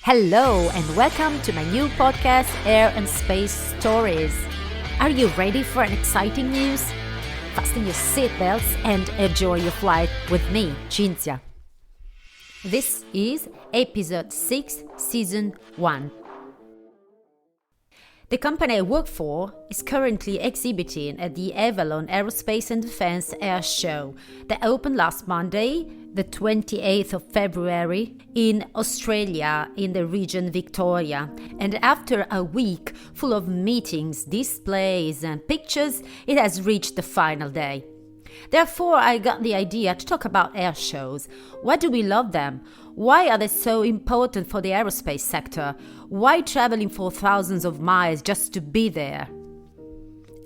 Hello and welcome to my new podcast, Air and Space Stories. Are you ready for an exciting news? Fasten your seatbelts and enjoy your flight with me, Cinzia. This is episode 6, season 1. The company I work for is currently exhibiting at the Avalon Aerospace and Defense Air Show that opened last Monday, the 28th of February, in Australia in the region Victoria. And after a week full of meetings, displays and pictures, it has reached the final day. Therefore, I got the idea to talk about air shows. Why do we love them? Why are they so important for the aerospace sector? Why traveling for thousands of miles just to be there?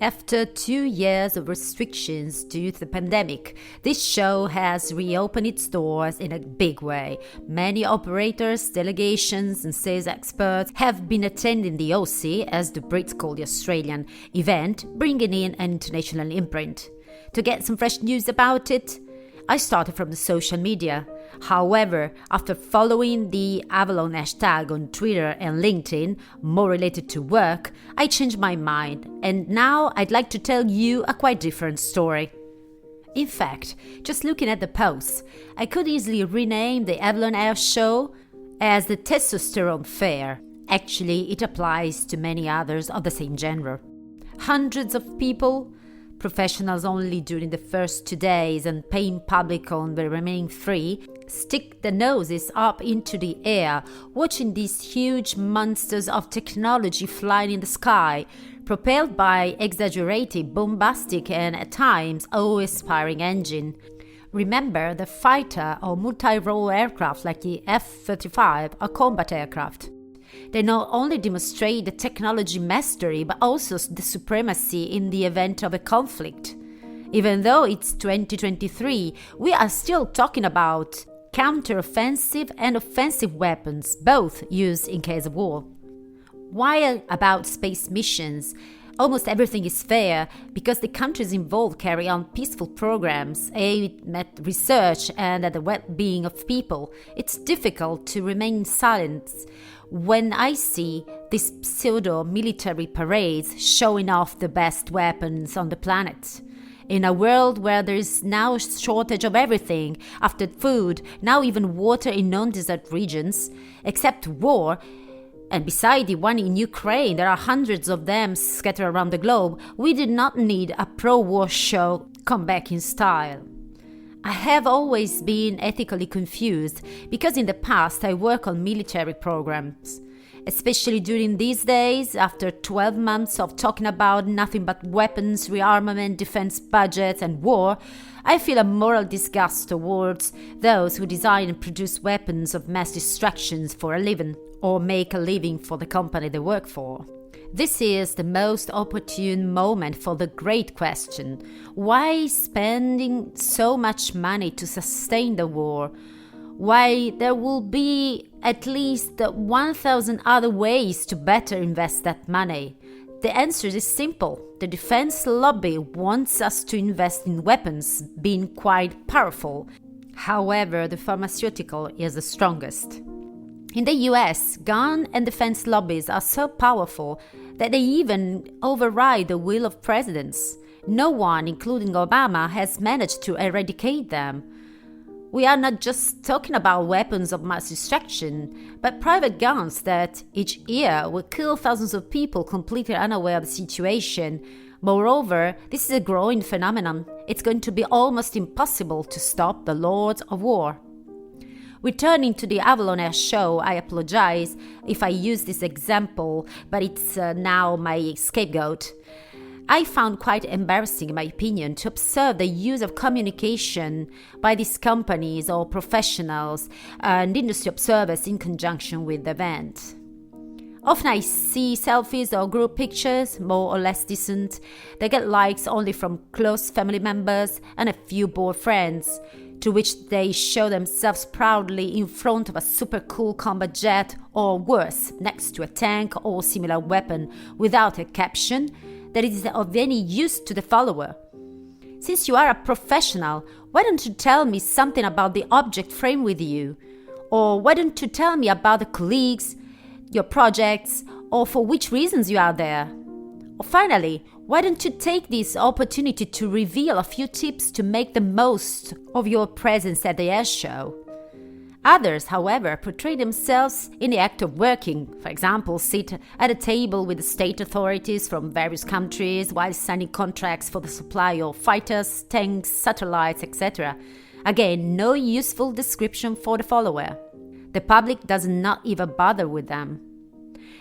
After 2 years of restrictions due to the pandemic, this show has reopened its doors in a big way. Many operators, delegations and sales experts have been attending the OC, as the Brits call the Australian, event, bringing in an international imprint. To get some fresh news about it, I started from the social media. However, after following the Avalon hashtag on Twitter and LinkedIn, more related to work, I changed my mind, and now I'd like to tell you a quite different story. In fact, just looking at the posts, I could easily rename the Avalon Air Show as the Testosterone Fair. Actually, it applies to many others of the same genre. Hundreds of people, professionals only during the first 2 days and paying public on the remaining 3, stick their noses up into the air, watching these huge monsters of technology flying in the sky, propelled by exaggerated, bombastic and at times awe-inspiring engine. Remember, the fighter or multi-role aircraft like the F-35 are combat aircraft. They not only demonstrate the technology mastery, but also the supremacy in the event of a conflict. Even though it's 2023, we are still talking about counter-offensive and offensive weapons, both used in case of war. While about space missions, almost everything is fair because the countries involved carry on peaceful programs aimed at research and at the well-being of people. It's difficult to remain silent when I see these pseudo-military parades showing off the best weapons on the planet. In a world where there is now a shortage of everything, after food, now even water in non-desert regions, except war, and beside the one in Ukraine, there are hundreds of them scattered around the globe, we did not need a pro-war show come back in style. I have always been ethically confused because in the past I work on military programs. Especially during these days, after 12 months of talking about nothing but weapons, rearmament, defense budgets and war, I feel a moral disgust towards those who design and produce weapons of mass destruction for a living, or make a living for the company they work for. This is the most opportune moment for the great question: why spending so much money to sustain the war? Why there will be at least 1,000 other ways to better invest that money? The answer is simple. The defense lobby wants us to invest in weapons, being quite powerful. However, the pharmaceutical is the strongest. In the US, gun and defense lobbies are so powerful that they even override the will of presidents. No one, including Obama, has managed to eradicate them. We are not just talking about weapons of mass destruction, but private guns that each year will kill thousands of people completely unaware of the situation. Moreover, this is a growing phenomenon. It's going to be almost impossible to stop the lords of war. Returning to the Avalon Air Show, I apologize if I use this example, but it's now my scapegoat. I found quite embarrassing, in my opinion, to observe the use of communication by these companies or professionals and industry observers in conjunction with the event. Often I see selfies or group pictures, more or less decent. They get likes only from close family members and a few bored friends, to which they show themselves proudly in front of a super cool combat jet, or worse, next to a tank or similar weapon, without a caption that is of any use to the follower. Since you are a professional, why don't you tell me something about the object framed with you? Or why don't you tell me about the colleagues, your projects, or for which reasons you are there? Or finally, why don't you take this opportunity to reveal a few tips to make the most of your presence at the air show? Others, however, portray themselves in the act of working, for example, sit at a table with the state authorities from various countries while signing contracts for the supply of fighters, tanks, satellites, etc. Again, no useful description for the follower. The public does not even bother with them.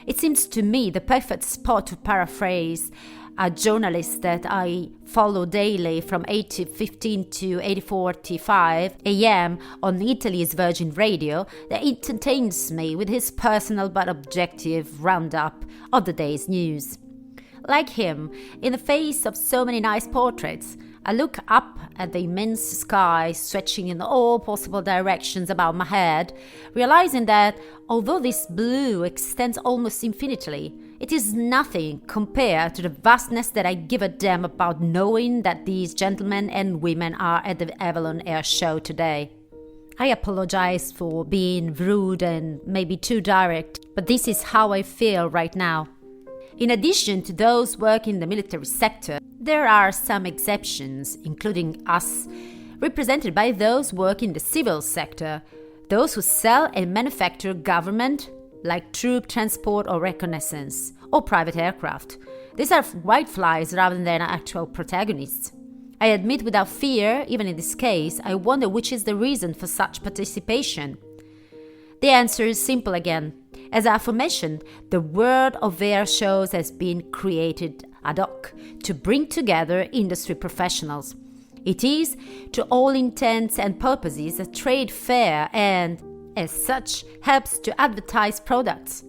It seems to me the perfect spot to paraphrase a journalist that I follow daily from 8:15 to 8:45 a.m. on Italy's Virgin Radio that entertains me with his personal but objective roundup of the day's news. Like him, in the face of so many nice portraits, I look up at the immense sky stretching in all possible directions above my head, realizing that although this blue extends almost infinitely, it is nothing compared to the vastness that I give a damn about knowing that these gentlemen and women are at the Avalon Air Show today. I apologize for being rude and maybe too direct, but this is how I feel right now. In addition to those working in the military sector, there are some exceptions, including us, represented by those working in the civil sector, those who sell and manufacture government, like troop transport or reconnaissance, or private aircraft. These are white flies rather than actual protagonists. I admit without fear, even in this case, I wonder which is the reason for such participation. The answer is simple again. As aforementioned, the world of air shows has been created ad hoc to bring together industry professionals. It is, to all intents and purposes, a trade fair and, as such, helps to advertise products.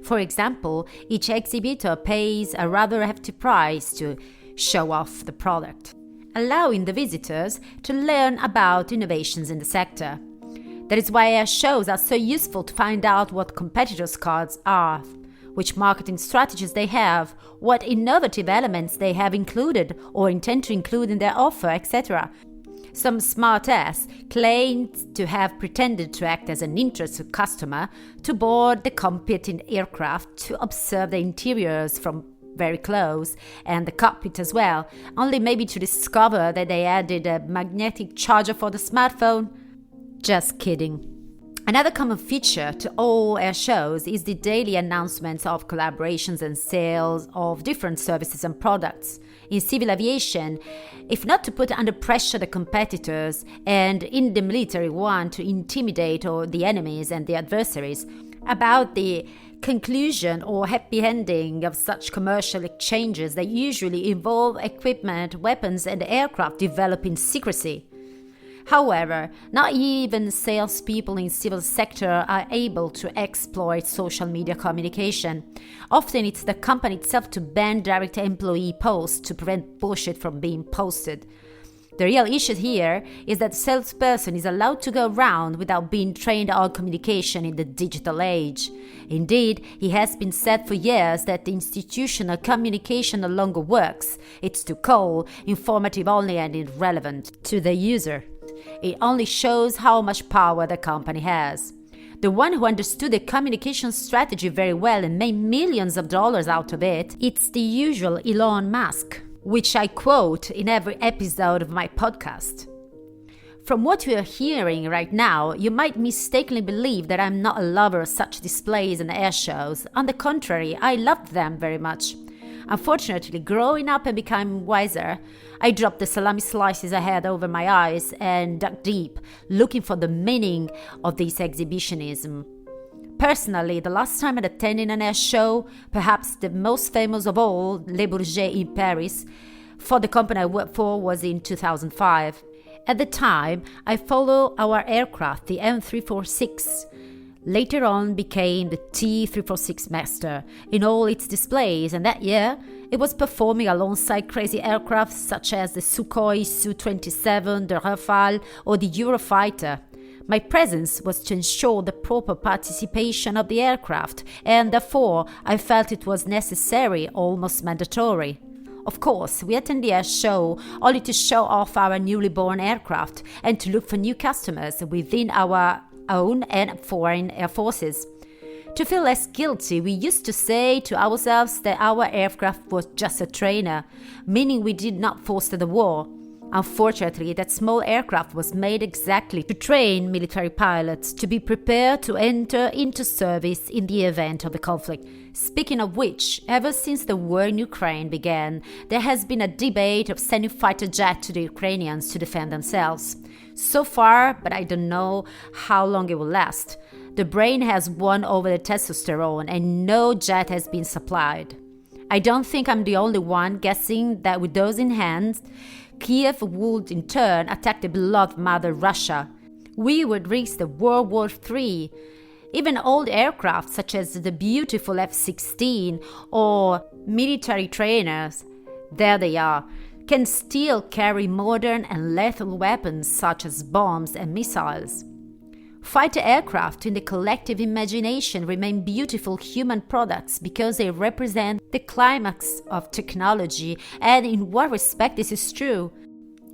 For example, each exhibitor pays a rather hefty price to show off the product, allowing the visitors to learn about innovations in the sector. That is why air shows are so useful to find out what competitors' cards are, which marketing strategies they have, what innovative elements they have included or intend to include in their offer, etc. Some smart-ass claimed to have pretended to act as an interested customer to board the competing aircraft to observe the interiors from very close, and the cockpit as well, only maybe to discover that they added a magnetic charger for the smartphone. Just kidding. Another common feature to all air shows is the daily announcements of collaborations and sales of different services and products. In civil aviation, if not to put under pressure the competitors, and in the military one to intimidate the enemies and the adversaries, about the conclusion or happy ending of such commercial exchanges that usually involve equipment, weapons, and aircraft developed in secrecy. However, not even salespeople in civil sector are able to exploit social media communication. Often it's the company itself to ban direct employee posts to prevent bullshit from being posted. The real issue here is that the salesperson is allowed to go around without being trained on communication in the digital age. Indeed, it has been said for years that the institutional communication no longer works. It's too cold, informative only, and irrelevant to the user. It only shows how much power the company has. The one who understood the communication strategy very well and made millions of dollars out of it, it's the usual Elon Musk, which I quote in every episode of my podcast. From what you are hearing right now, you might mistakenly believe that I'm not a lover of such displays and air shows. On the contrary, I love them very much. Unfortunately, growing up and becoming wiser, I dropped the salami slices I had over my eyes and dug deep, looking for the meaning of this exhibitionism. Personally, the last time I attended an air show, perhaps the most famous of all, Le Bourget in Paris, for the company I worked for, was in 2005. At the time, I followed our aircraft, the M346. Later on became the T346 Master in all its displays, and that year it was performing alongside crazy aircraft such as the Sukhoi Su-27, the Rafale, or the Eurofighter. My presence was to ensure the proper participation of the aircraft, and therefore I felt it was necessary, almost mandatory. Of course, we attend the air show only to show off our newly born aircraft and to look for new customers within our own and foreign air forces. To feel less guilty, we used to say to ourselves that our aircraft was just a trainer, meaning we did not foster the war. Unfortunately, that small aircraft was made exactly to train military pilots to be prepared to enter into service in the event of the conflict. Speaking of which, ever since the war in Ukraine began, there has been a debate of sending fighter jets to the Ukrainians to defend themselves. So far, but I don't know how long it will last, the brain has won over the testosterone and no jet has been supplied. I don't think I'm the only one guessing that with those in hand, Kiev would in turn attack the beloved mother Russia. We would risk the World War III. Even old aircraft such as the beautiful F-16 or military trainers, there they are, can still carry modern and lethal weapons such as bombs and missiles. Fighter aircraft in the collective imagination remain beautiful human products because they represent the climax of technology, and in what respect this is true?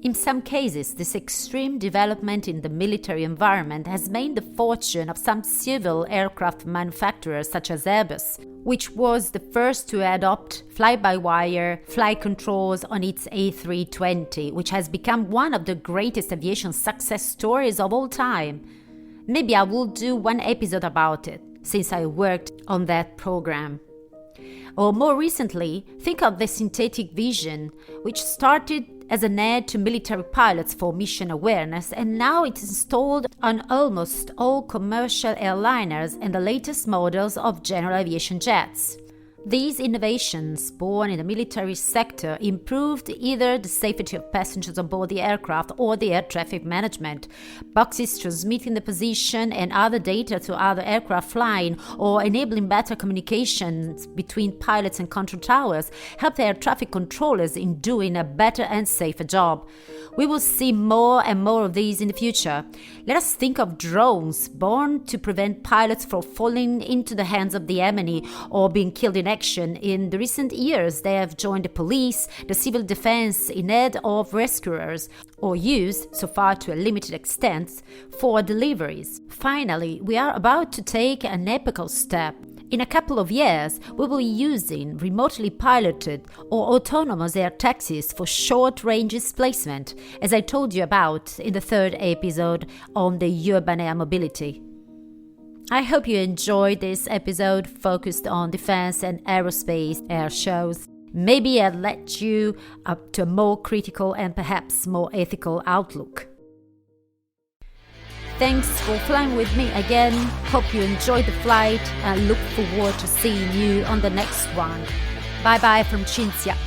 In some cases, this extreme development in the military environment has made the fortune of some civil aircraft manufacturers such as Airbus, which was the first to adopt fly-by-wire flight controls on its A320, which has become one of the greatest aviation success stories of all time. Maybe I will do one episode about it, since I worked on that program. Or more recently, think of the synthetic vision, which started as an aid to military pilots for mission awareness, and now it's installed on almost all commercial airliners and the latest models of general aviation jets. These innovations, born in the military sector, improved either the safety of passengers on board the aircraft or the air traffic management. Boxes transmitting the position and other data to other aircraft flying or enabling better communications between pilots and control towers help the air traffic controllers in doing a better and safer job. We will see more and more of these in the future. Let us think of drones born to prevent pilots from falling into the hands of the enemy or being killed in action. In the recent years, they have joined the police, the civil defense in aid of rescuers, or used, so far to a limited extent, for deliveries. Finally, we are about to take an epochal step. In a couple of years, we will be using remotely piloted or autonomous air taxis for short-range displacement, as I told you about in the third episode on the urban air mobility. I hope you enjoyed this episode focused on defense and aerospace air shows. Maybe it led you up to a more critical and perhaps more ethical outlook. Thanks for flying with me again. Hope you enjoyed the flight and look forward to seeing you on the next one. Bye bye from Cinzia.